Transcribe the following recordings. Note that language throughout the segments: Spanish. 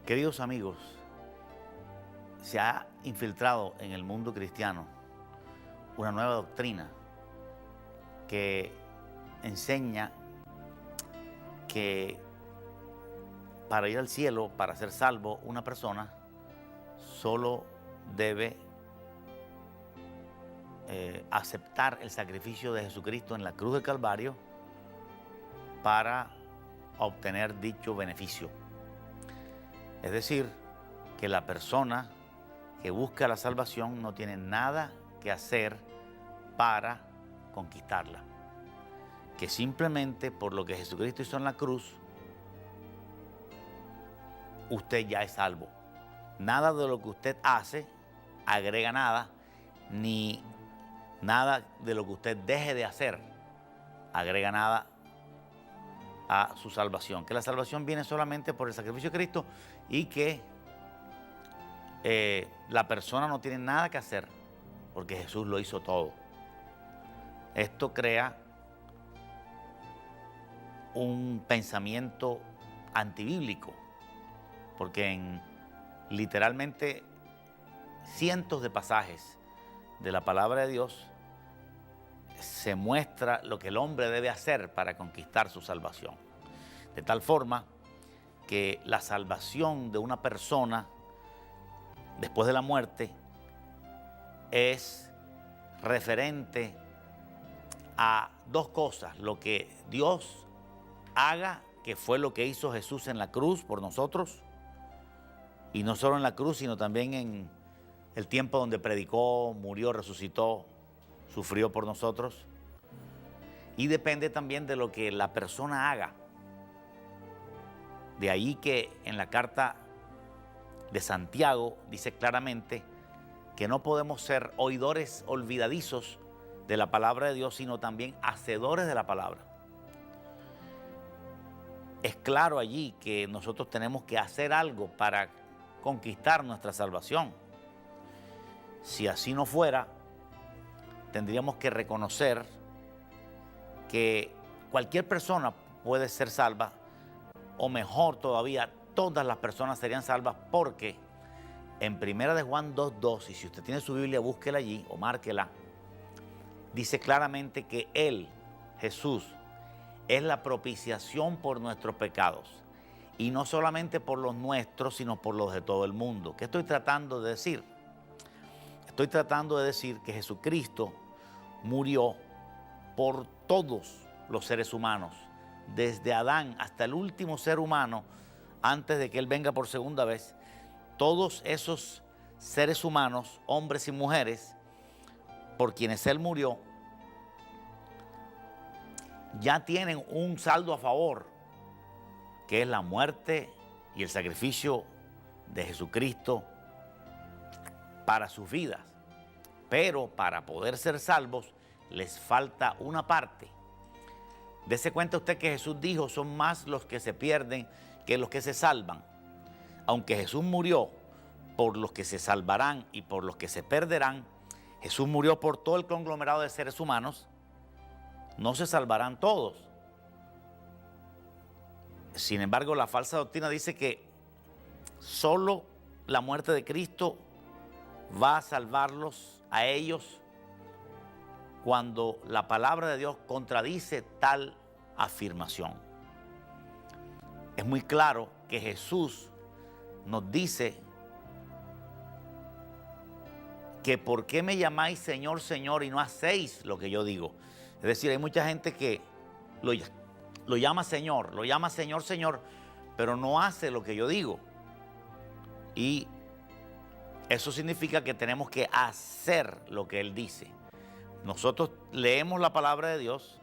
Queridos amigos, se ha infiltrado en el mundo cristiano una nueva doctrina que enseña que para ir al cielo, para ser salvo, una persona solo debe aceptar el sacrificio de Jesucristo en la cruz del Calvario para obtener dicho beneficio. Es decir, que la persona que busca la salvación no tiene nada que hacer para conquistarla. Que simplemente por lo que Jesucristo hizo en la cruz, usted ya es salvo. Nada de lo que usted hace agrega nada, ni nada de lo que usted deje de hacer agrega nada a su salvación. Que la salvación viene solamente por el sacrificio de Cristo y que la persona no tiene nada que hacer porque Jesús lo hizo todo. Esto crea un pensamiento antibíblico, porque en literalmente cientos de pasajes de la palabra de Dios se muestra lo que el hombre debe hacer para conquistar su salvación. De tal forma que la salvación de una persona después de la muerte es referente a dos cosas: lo que Dios haga, que fue lo que hizo Jesús en la cruz por nosotros, y no solo en la cruz, sino también en el tiempo donde predicó, murió, resucitó, sufrió por nosotros. Y depende también de lo que la persona haga. De ahí que en la carta de Santiago dice claramente que no podemos ser oidores olvidadizos de la palabra de Dios, sino también hacedores de la palabra. Es claro allí que nosotros tenemos que hacer algo para conquistar nuestra salvación. Si así no fuera, tendríamos que reconocer que cualquier persona puede ser salva, o mejor todavía, todas las personas serían salvas, porque en 1 de Juan 2:2, y si usted tiene su Biblia, búsquela allí o márquela, dice claramente que Él, Jesús, es la propiciación por nuestros pecados, y no solamente por los nuestros, sino por los de todo el mundo. ¿Qué estoy tratando de decir? Estoy tratando de decir que Jesucristo murió por todos los seres humanos, desde Adán hasta el último ser humano, antes de que Él venga por segunda vez. Todos esos seres humanos, hombres y mujeres, por quienes Él murió, ya tienen un saldo a favor, que es la muerte y el sacrificio de Jesucristo para sus vidas. Pero para poder ser salvos les falta una parte. Dese cuenta usted que Jesús dijo: son más los que se pierden que los que se salvan. Aunque Jesús murió por los que se salvarán y por los que se perderán, Jesús murió por todo el conglomerado de seres humanos. No se salvarán todos. Sin embargo, la falsa doctrina dice que solo la muerte de Cristo va a salvarlos a ellos, cuando la palabra de Dios contradice tal afirmación. Es muy claro que Jesús nos dice que ¿por qué me llamáis Señor, Señor, y no hacéis lo que yo digo? Es decir, hay mucha gente que lo llama Señor, Señor, pero no hace lo que yo digo. Y eso significa que tenemos que hacer lo que Él dice. Nosotros leemos la palabra de Dios,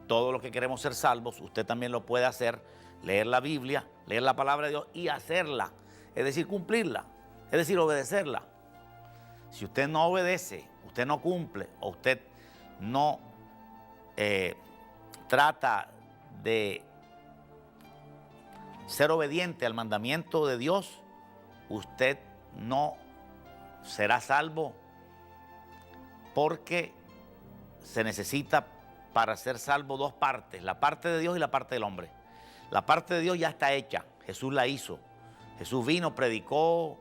todo lo que queremos ser salvos, usted también lo puede hacer: leer la Biblia, leer la palabra de Dios y hacerla, es decir, cumplirla, es decir, obedecerla. Si usted no obedece, usted no cumple, o usted no trata de ser obediente al mandamiento de Dios, usted no será salvo, porque se necesita para ser salvo dos partes: la parte de Dios y la parte del hombre. La parte de Dios ya está hecha, Jesús la hizo. Jesús vino, predicó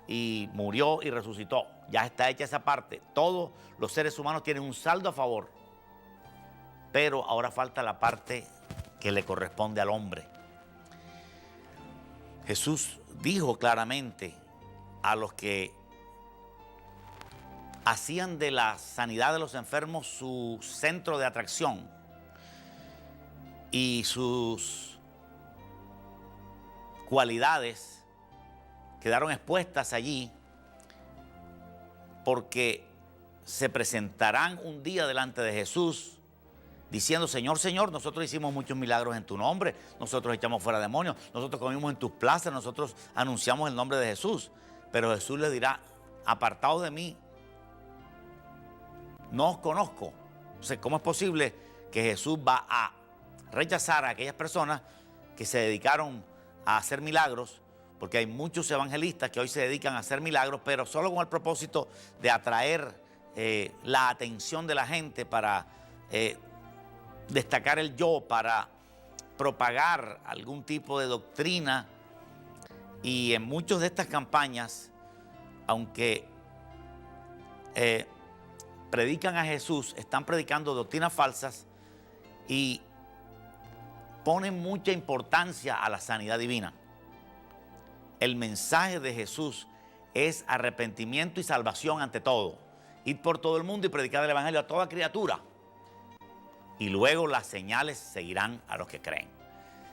y murió y resucitó. Ya está hecha esa parte. Todos los seres humanos tienen un saldo a favor. Pero ahora falta la parte que le corresponde al hombre. Jesús dijo claramente a los que hacían de la sanidad de los enfermos su centro de atracción y sus cualidades quedaron expuestas allí, porque se presentarán un día delante de Jesús diciendo: Señor, Señor, nosotros hicimos muchos milagros en tu nombre, nosotros echamos fuera demonios, nosotros comimos en tus plazas, nosotros anunciamos el nombre de Jesús. Pero Jesús les dirá: apartados de mí, no os conozco. O sea, ¿cómo es posible que Jesús va a rechazar a aquellas personas que se dedicaron a hacer milagros? Porque hay muchos evangelistas que hoy se dedican a hacer milagros, pero solo con el propósito de atraer la atención de la gente, para destacar el yo, para propagar algún tipo de doctrina. Y en muchas de estas campañas, aunque predican a Jesús, están predicando doctrinas falsas y ponen mucha importancia a la sanidad divina. El mensaje de Jesús es arrepentimiento y salvación ante todo. Ir por todo el mundo y predicar el evangelio a toda criatura. Y luego las señales seguirán a los que creen.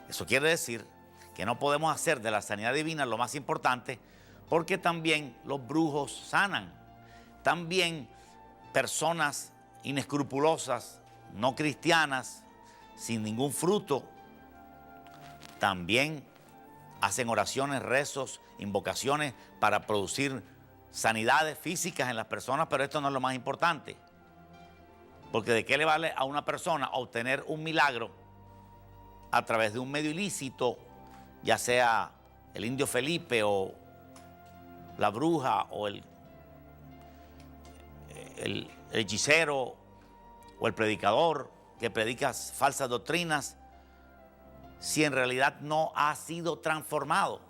Eso quiere decir que no podemos hacer de la sanidad divina lo más importante, porque también los brujos sanan. También personas inescrupulosas, no cristianas, sin ningún fruto, también hacen oraciones, rezos, invocaciones para producir sanidades físicas en las personas, pero esto no es lo más importante. Porque ¿de qué le vale a una persona obtener un milagro a través de un medio ilícito, ya sea el indio Felipe o la bruja o el hechicero o el predicador que predica falsas doctrinas, si en realidad no ha sido transformado?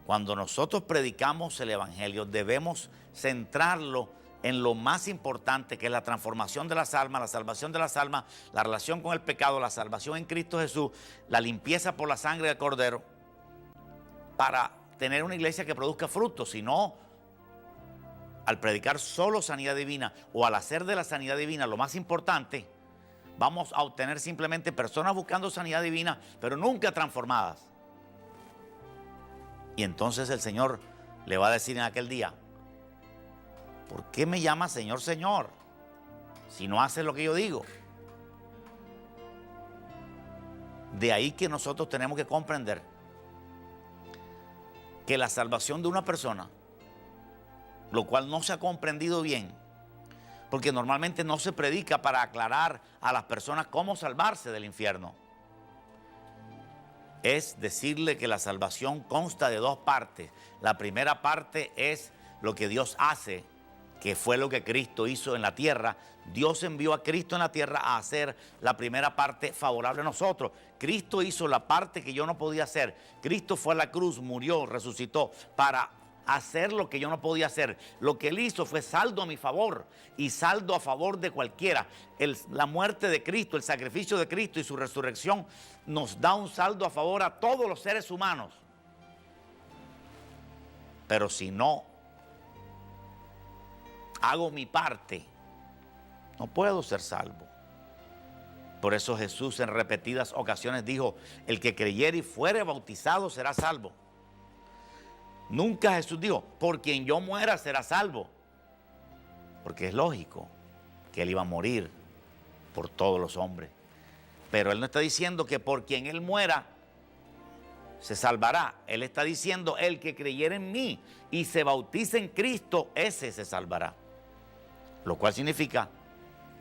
Cuando nosotros predicamos el evangelio, debemos centrarlo en lo más importante, que es la transformación de las almas, la salvación de las almas, la relación con el pecado, la salvación en Cristo Jesús, la limpieza por la sangre del Cordero, para tener una iglesia que produzca frutos. Si no, al predicar solo sanidad divina, o al hacer de la sanidad divina lo más importante, vamos a obtener simplemente personas buscando sanidad divina, pero nunca transformadas. Y entonces el Señor le va a decir en aquel día: ¿por qué me llamas Señor, Señor, si no haces lo que yo digo? De ahí que nosotros tenemos que comprender que la salvación de una persona, lo cual no se ha comprendido bien, porque normalmente no se predica para aclarar a las personas cómo salvarse del infierno, es decirle que la salvación consta de dos partes. La primera parte es lo que Dios hace, que fue lo que Cristo hizo en la tierra. Dios envió a Cristo en la tierra a hacer la primera parte favorable a nosotros. Cristo hizo la parte que yo no podía hacer. Cristo fue a la cruz, murió, resucitó para hacer lo que yo no podía hacer. Lo que Él hizo fue saldo a mi favor y saldo a favor de cualquiera. La muerte de Cristo, el sacrificio de Cristo y su resurrección nos da un saldo a favor a todos los seres humanos. Pero si no hago mi parte, no puedo ser salvo. Por eso Jesús en repetidas ocasiones dijo: el que creyere y fuere bautizado será salvo. Nunca Jesús dijo: por quien yo muera será salvo. Porque es lógico que Él iba a morir por todos los hombres. Pero Él no está diciendo que por quien Él muera se salvará. Él está diciendo: el que creyere en mí y se bautice en Cristo, ese se salvará. Lo cual significa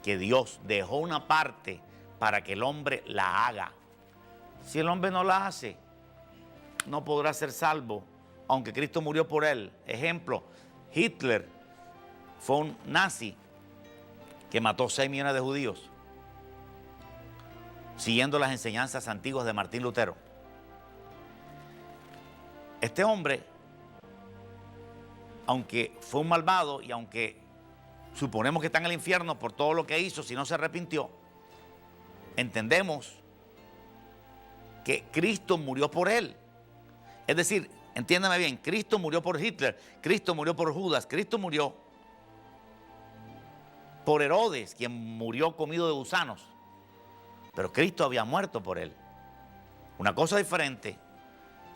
que Dios dejó una parte para que el hombre la haga. Si el hombre no la hace, no podrá ser salvo, aunque Cristo murió por él. Ejemplo, Hitler fue un nazi que mató 6 millones de judíos, siguiendo las enseñanzas antiguas de Martín Lutero. Este hombre, aunque fue un malvado y aunque suponemos que está en el infierno por todo lo que hizo, si no se arrepintió, entendemos que Cristo murió por él. Es decir, entiéndame bien, Cristo murió por Hitler, Cristo murió por Judas, Cristo murió por Herodes, quien murió comido de gusanos. Pero Cristo había muerto por él. Una cosa diferente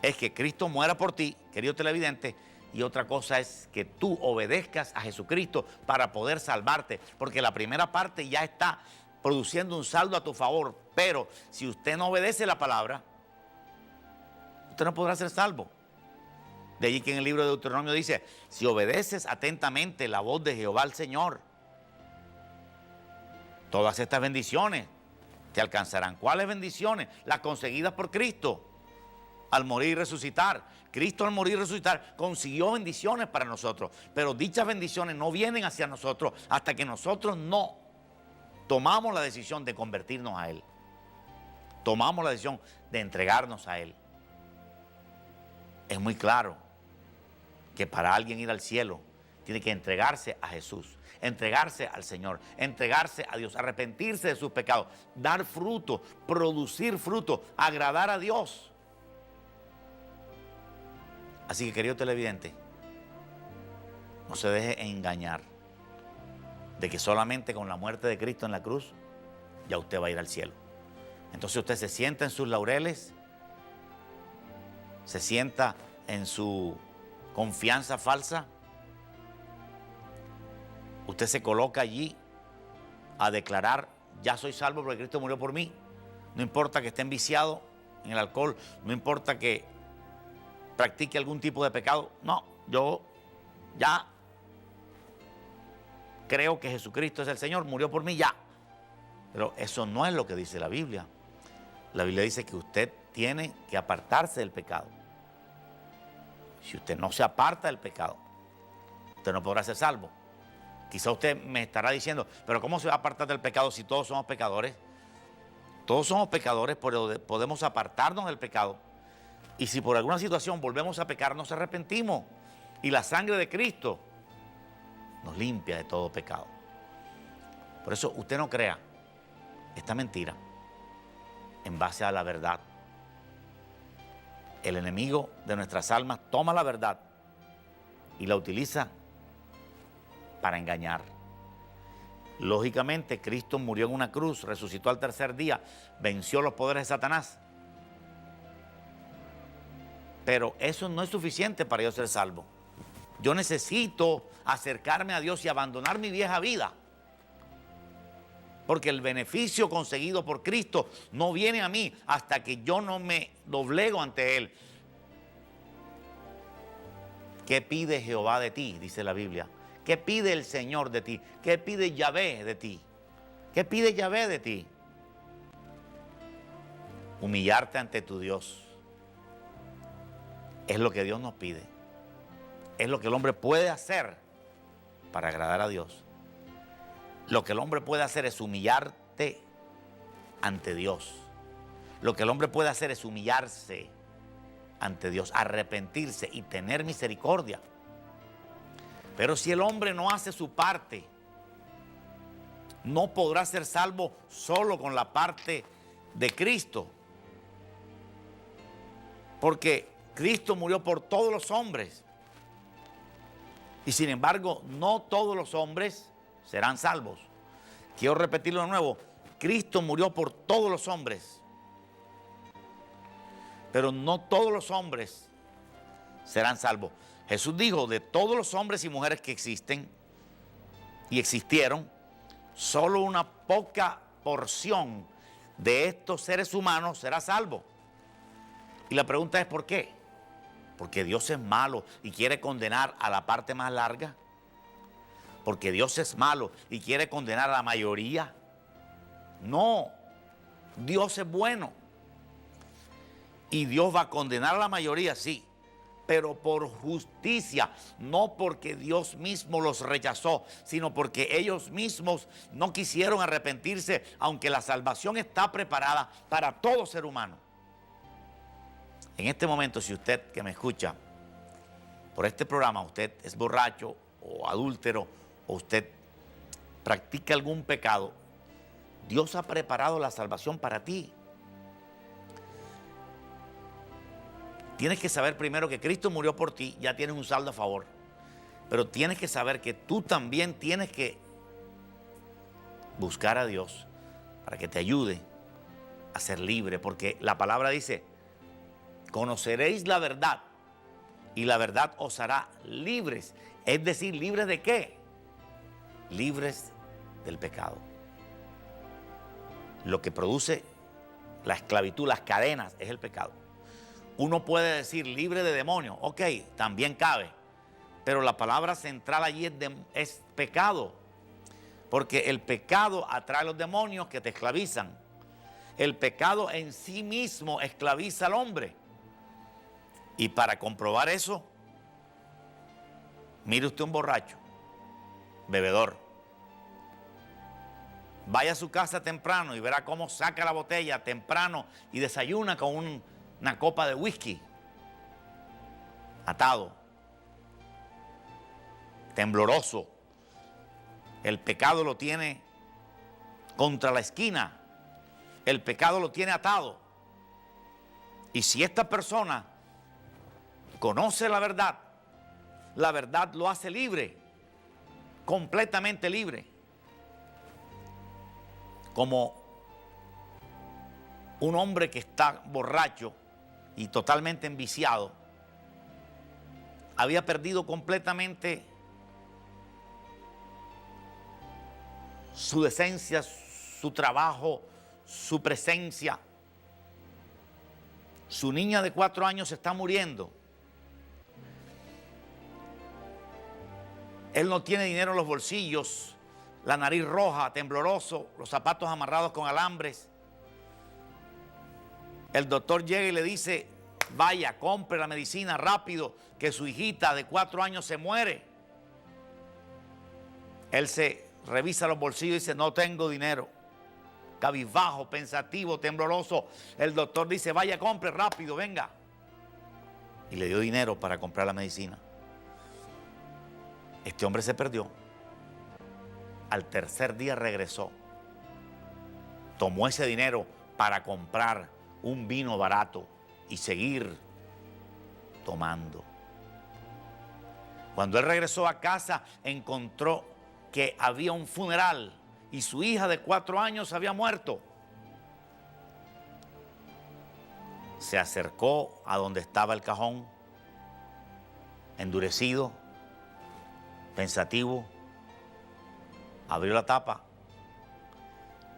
es que Cristo muera por ti, querido televidente, y otra cosa es que tú obedezcas a Jesucristo para poder salvarte, porque la primera parte ya está produciendo un saldo a tu favor, pero si usted no obedece la palabra, usted no podrá ser salvo. De allí que en el libro de Deuteronomio dice, si obedeces atentamente la voz de Jehová el Señor, todas estas bendiciones te alcanzarán. ¿Cuáles bendiciones? Las conseguidas por Cristo al morir y resucitar. Cristo al morir y resucitar consiguió bendiciones para nosotros, pero dichas bendiciones no vienen hacia nosotros hasta que nosotros no tomamos la decisión de convertirnos a Él. Tomamos la decisión de entregarnos a Él. Es muy claro que para alguien ir al cielo tiene que entregarse a Jesús, entregarse al Señor, entregarse a Dios, arrepentirse de sus pecados, dar fruto, producir fruto, agradar a Dios. Así que, querido televidente, no se deje engañar de que solamente con la muerte de Cristo en la cruz ya usted va a ir al cielo. Entonces usted se sienta en sus laureles, se sienta en su confianza falsa, usted se coloca allí a declarar, ya soy salvo porque Cristo murió por mí. No importa que esté enviciado en el alcohol, no importa que practique algún tipo de pecado. No, yo ya creo que Jesucristo es el Señor, murió por mí ya. Pero eso no es lo que dice la Biblia. La Biblia dice que usted tiene que apartarse del pecado. Si usted no se aparta del pecado, usted no podrá ser salvo. Quizá usted me estará diciendo, pero ¿cómo se va a apartar del pecado si todos somos pecadores? Todos somos pecadores, pero podemos apartarnos del pecado. Y si por alguna situación volvemos a pecar, nos arrepentimos. Y la sangre de Cristo nos limpia de todo pecado. Por eso usted no crea esta mentira en base a la verdad. El enemigo de nuestras almas toma la verdad y la utiliza para engañar. Lógicamente, Cristo murió en una cruz, resucitó al tercer día, venció los poderes de Satanás. Pero eso no es suficiente para yo ser salvo. Yo necesito acercarme a Dios y abandonar mi vieja vida. Porque el beneficio conseguido por Cristo no viene a mí hasta que yo no me doblego ante Él. ¿Qué pide Jehová de ti? Dice la Biblia. ¿Qué pide el Señor de ti? ¿Qué pide Yahvé de ti? ¿Qué pide Yahvé de ti? Humillarte ante tu Dios. Es lo que Dios nos pide. Es lo que el hombre puede hacer para agradar a Dios. Lo que el hombre puede hacer es humillarte ante Dios. Lo que el hombre puede hacer es humillarse ante Dios, arrepentirse y tener misericordia. Pero si el hombre no hace su parte, no podrá ser salvo solo con la parte de Cristo. Porque Cristo murió por todos los hombres. Y sin embargo, no todos los hombres serán salvos. Quiero repetirlo de nuevo. Cristo murió por todos los hombres. Pero no todos los hombres serán salvos. Jesús dijo, de todos los hombres y mujeres que existen y existieron, solo una poca porción de estos seres humanos será salvo. Y la pregunta es ¿por qué? Porque Dios es malo y quiere condenar a la parte más larga. Porque Dios es malo y quiere condenar a la mayoría. No, Dios es bueno. Y Dios va a condenar a la mayoría, sí, pero por justicia, no porque Dios mismo los rechazó, sino porque ellos mismos no quisieron arrepentirse, aunque la salvación está preparada para todo ser humano. En este momento, si usted que me escucha por este programa, usted es borracho o adúltero o usted practica algún pecado, Dios ha preparado la salvación para ti. Tienes que saber primero que Cristo murió por ti, ya tienes un saldo a favor. Pero tienes que saber que tú también tienes que buscar a Dios para que te ayude a ser libre, porque la palabra dice, conoceréis la verdad y la verdad os hará libres. Es decir, ¿libres de qué? Libres del pecado. Lo que produce la esclavitud, las cadenas, es el pecado. Uno puede decir libre de demonios, ok, también cabe, pero la palabra central allí es pecado, porque el pecado atrae a los demonios que te esclavizan. El pecado en sí mismo esclaviza al hombre. Y para comprobar eso, mire usted un borracho, bebedor. Vaya a su casa temprano y verá cómo saca la botella temprano y desayuna con una copa de whisky, atado, tembloroso. El pecado lo tiene contra la esquina, el pecado lo tiene atado. Y si esta persona conoce la verdad lo hace libre, completamente libre. Como un hombre que está borracho y totalmente enviciado, había perdido completamente su decencia, su trabajo, su presencia. Su niña de 4 años se está muriendo. Él no tiene dinero en los bolsillos, la nariz roja, tembloroso, los zapatos amarrados con alambres. El doctor llega y le dice, vaya, compre la medicina rápido, que su hijita de 4 años se muere. Él se revisa los bolsillos y dice, no tengo dinero. Cabizbajo, pensativo, tembloroso. El doctor dice, vaya, compre rápido, venga. Y le dio dinero para comprar la medicina. Este hombre se perdió. Al tercer día regresó. Tomó ese dinero para comprar un vino barato y seguir tomando. Cuando él regresó a casa, encontró que había un funeral y su hija de 4 años había muerto. Se acercó a donde estaba el cajón, endurecido, pensativo, abrió la tapa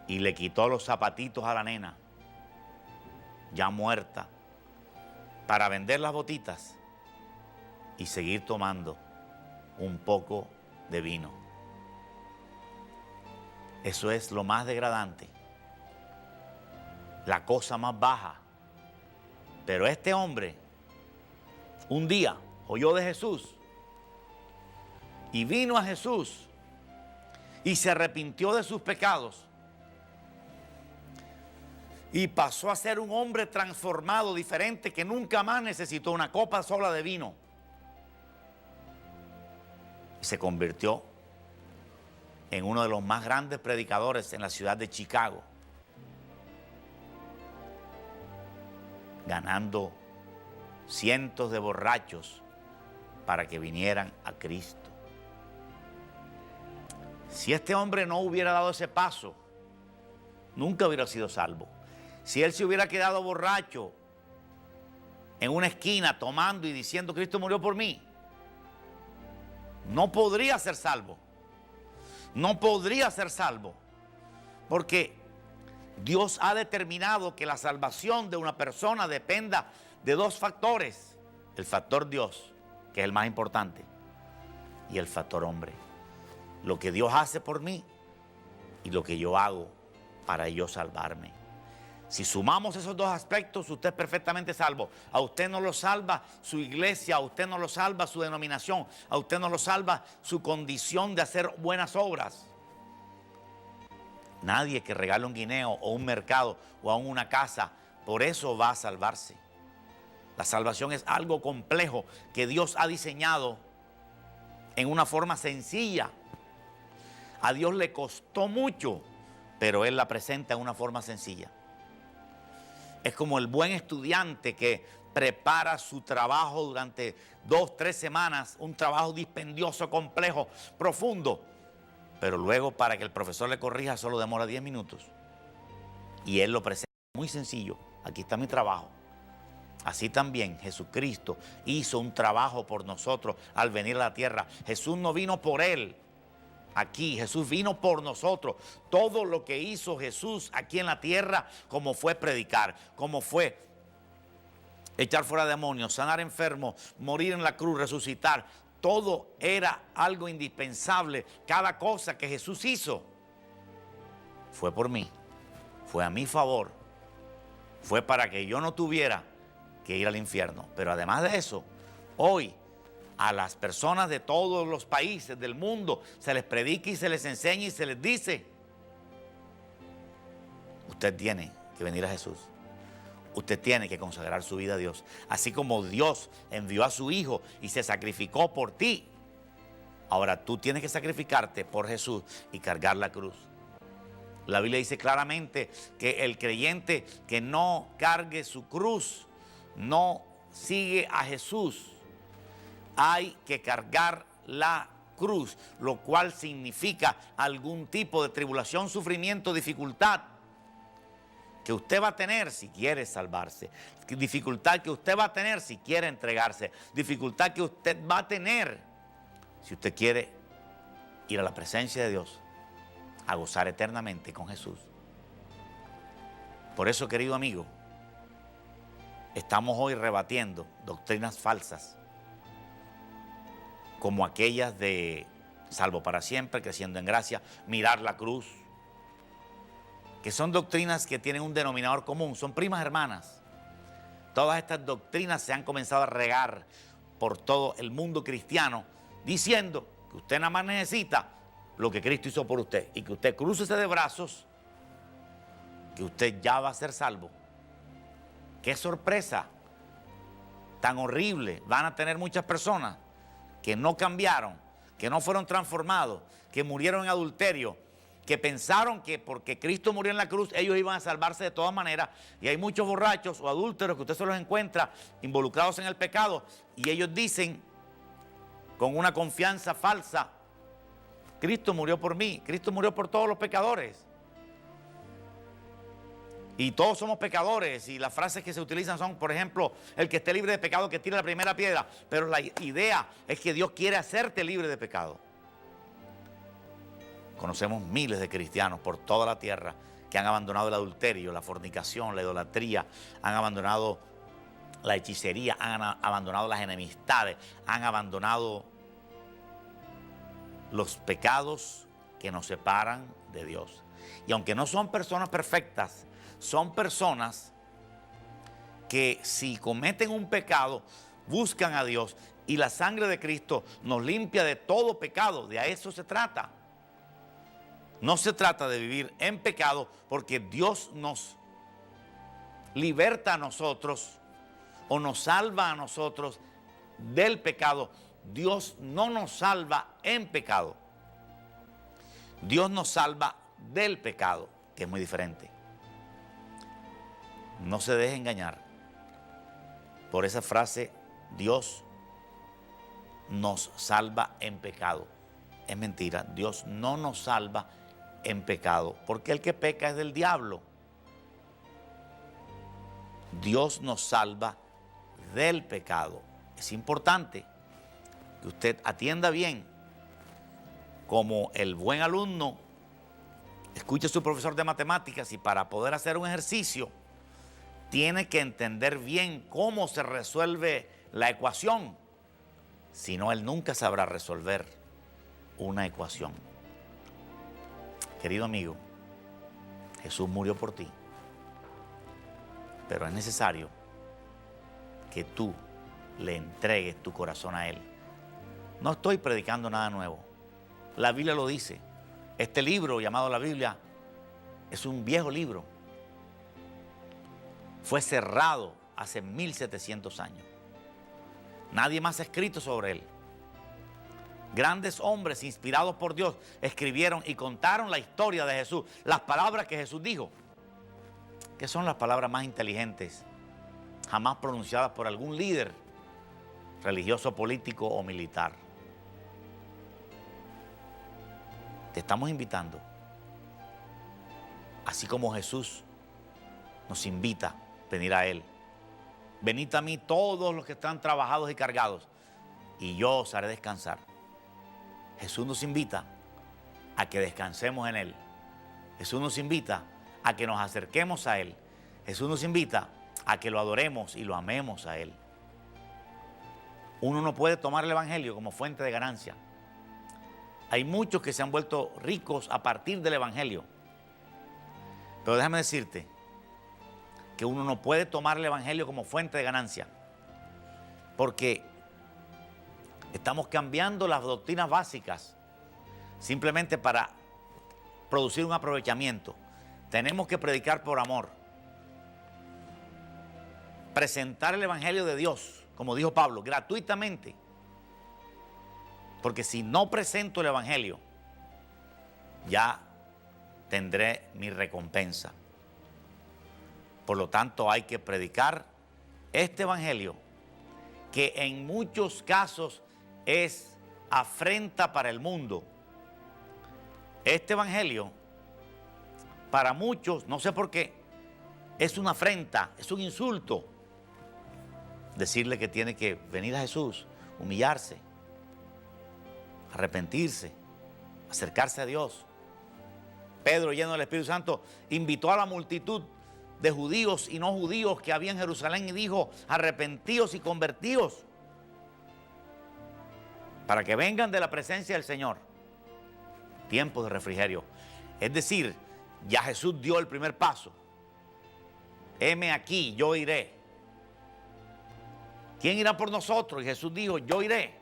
y le quitó los zapatitos a la nena, ya muerta, para vender las botitas y seguir tomando un poco de vino. Eso es lo más degradante, la cosa más baja. Pero este hombre un día oyó de Jesús y vino a Jesús y se arrepintió de sus pecados y pasó a ser un hombre transformado, diferente, que nunca más necesitó una copa sola de vino. Y se convirtió en uno de los más grandes predicadores en la ciudad de Chicago, ganando cientos de borrachos para que vinieran a Cristo. Si este hombre no hubiera dado ese paso, nunca hubiera sido salvo. Si él se hubiera quedado borracho en una esquina tomando y diciendo Cristo murió por mí, no podría ser salvo. No podría ser salvo. Porque Dios ha determinado que la salvación de una persona dependa de 2 factores. El factor Dios, que es el más importante, y el factor hombre. Lo que Dios hace por mí y lo que yo hago para yo salvarme. Si sumamos esos 2 aspectos, usted es perfectamente salvo. A usted no lo salva su iglesia, a usted no lo salva su denominación, a usted no lo salva su condición de hacer buenas obras. Nadie que regale un guineo o un mercado o aún una casa, por eso va a salvarse. La salvación es algo complejo que Dios ha diseñado en una forma sencilla. A Dios le costó mucho, pero Él la presenta en una forma sencilla. Es como el buen estudiante que prepara su trabajo durante 2, 3 semanas, un trabajo dispendioso, complejo, profundo, pero luego para que el profesor le corrija solo demora 10 minutos. Y Él lo presenta muy sencillo. Aquí está mi trabajo. Así también Jesucristo hizo un trabajo por nosotros al venir a la tierra. Jesús no vino por Él aquí, Jesús vino por nosotros. Todo lo que hizo Jesús aquí en la tierra, como fue predicar, como fue echar fuera demonios, sanar enfermos, morir en la cruz, resucitar, todo era algo indispensable. Cada cosa que Jesús hizo fue por mí, fue a mi favor, fue para que yo no tuviera que ir al infierno. Pero además de eso, hoy a las personas de todos los países del mundo se les predica y se les enseña y se les dice: usted tiene que venir a Jesús. Usted tiene que consagrar su vida a Dios. Así como Dios envió a su Hijo y se sacrificó por ti, ahora tú tienes que sacrificarte por Jesús y cargar la cruz. La Biblia dice claramente que el creyente que no cargue su cruz no sigue a Jesús. Hay que cargar la cruz, lo cual significa algún tipo de tribulación, sufrimiento, dificultad que usted va a tener si quiere salvarse, dificultad que usted va a tener si quiere entregarse, dificultad que usted va a tener si usted quiere ir a la presencia de Dios, a gozar eternamente con Jesús. Por eso, querido amigo, estamos hoy rebatiendo doctrinas falsas, como aquellas de salvo para siempre, creciendo en gracia, mirar la cruz, que son doctrinas que tienen un denominador común, son primas hermanas. Todas estas doctrinas se han comenzado a regar por todo el mundo cristiano, diciendo que usted nada más necesita lo que Cristo hizo por usted y que usted crúcese de brazos, que usted ya va a ser salvo. ¡Qué sorpresa tan horrible! Van a tener muchas personas que no cambiaron, que no fueron transformados, que murieron en adulterio, que pensaron que porque Cristo murió en la cruz ellos iban a salvarse de todas maneras. Y hay muchos borrachos o adúlteros que usted se los encuentra involucrados en el pecado y ellos dicen con una confianza falsa: Cristo murió por mí, Cristo murió por todos los pecadores. Y todos somos pecadores, y las frases que se utilizan son, por ejemplo, el que esté libre de pecado que tire la primera piedra. Pero la idea es que Dios quiere hacerte libre de pecado. Conocemos miles de cristianos por toda la tierra que han abandonado el adulterio, la fornicación, la idolatría, han abandonado la hechicería, han abandonado las enemistades, han abandonado los pecados que nos separan de Dios. Y aunque no son personas perfectas, son personas que si cometen un pecado, buscan a Dios y la sangre de Cristo nos limpia de todo pecado. De eso se trata. No se trata de vivir en pecado, porque Dios nos liberta a nosotros o nos salva a nosotros del pecado. Dios no nos salva en pecado. Dios nos salva del pecado, que es muy diferente. No se deje engañar por esa frase: Dios nos salva en pecado. Es mentira, Dios no nos salva en pecado, porque el que peca es del diablo. Dios nos salva del pecado. Es importante que usted atienda bien, como el buen alumno escuche a su profesor de matemáticas, y para poder hacer un ejercicio tiene que entender bien cómo se resuelve la ecuación. Si no, él nunca sabrá resolver una ecuación. Querido amigo, Jesús murió por ti, pero es necesario que tú le entregues tu corazón a Él. No estoy predicando nada nuevo. La Biblia lo dice. Este libro llamado la Biblia es un viejo libro. Fue cerrado hace 1700 años. Nadie más ha escrito sobre él. Grandes hombres inspirados por Dios escribieron y contaron la historia de Jesús, las palabras que Jesús dijo, que son las palabras más inteligentes jamás pronunciadas por algún líder religioso, político o militar. Te estamos invitando, así como Jesús nos invita a venir a Él. Venid a mí todos los que están trabajados y cargados, y yo os haré descansar. Jesús nos invita a que descansemos en Él. Jesús nos invita a que nos acerquemos a Él. Jesús nos invita a que lo adoremos y lo amemos a Él. Uno no puede tomar el Evangelio como fuente de ganancia. Hay muchos que se han vuelto ricos a partir del Evangelio. Pero déjame decirte que uno no puede tomar el Evangelio como fuente de ganancia, porque estamos cambiando las doctrinas básicas simplemente para producir un aprovechamiento. Tenemos que predicar por amor, presentar el Evangelio de Dios, como dijo Pablo, gratuitamente. Porque si no presento el Evangelio, ya tendré mi recompensa. Por lo tanto, hay que predicar este Evangelio, que en muchos casos es afrenta para el mundo. Este Evangelio, para muchos, no sé por qué, es una afrenta, es un insulto. Decirle que tiene que venir a Jesús, humillarse, arrepentirse, acercarse a Dios. Pedro, lleno del Espíritu Santo, invitó a la multitud de judíos y no judíos que había en Jerusalén y dijo: arrepentíos y convertíos, para que vengan de la presencia del Señor. Tiempo de refrigerio. Es decir, ya Jesús dio el primer paso. Heme aquí, yo iré. ¿Quién irá por nosotros? Y Jesús dijo: yo iré.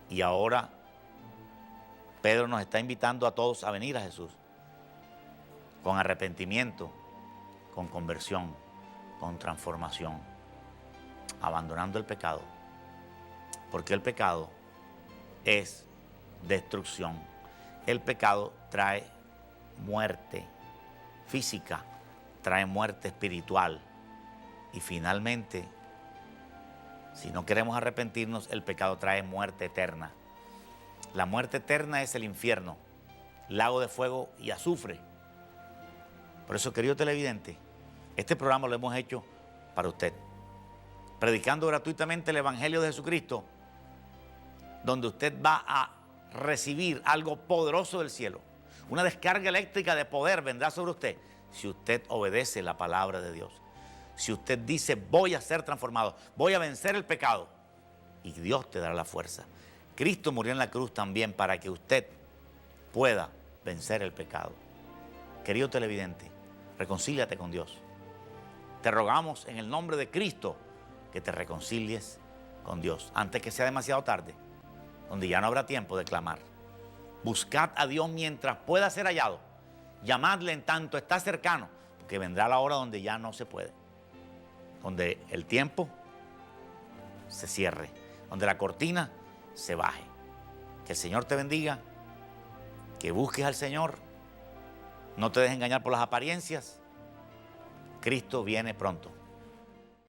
Y ahora Pedro nos está invitando a todos a venir a Jesús con arrepentimiento, con conversión, con transformación, abandonando el pecado, porque el pecado es destrucción. El pecado trae muerte física, trae muerte espiritual, y finalmente, si no queremos arrepentirnos, el pecado trae muerte eterna. La muerte eterna es el infierno, lago de fuego y azufre. Por eso, querido televidente, este programa lo hemos hecho para usted, predicando gratuitamente el Evangelio de Jesucristo, donde usted va a recibir algo poderoso del cielo. Una descarga eléctrica de poder vendrá sobre usted si usted obedece la palabra de Dios. Si usted dice: voy a ser transformado, voy a vencer el pecado, y Dios te dará la fuerza. Cristo murió en la cruz también para que usted pueda vencer el pecado. Querido televidente, reconcíliate con Dios. Te rogamos en el nombre de Cristo que te reconcilies con Dios antes que sea demasiado tarde, donde ya no habrá tiempo de clamar. Buscad a Dios mientras pueda ser hallado. Llamadle en tanto está cercano, porque vendrá la hora donde ya no se puede, donde el tiempo se cierre, donde la cortina se baje. Que el Señor te bendiga, que busques al Señor, no te dejes engañar por las apariencias. Cristo viene pronto.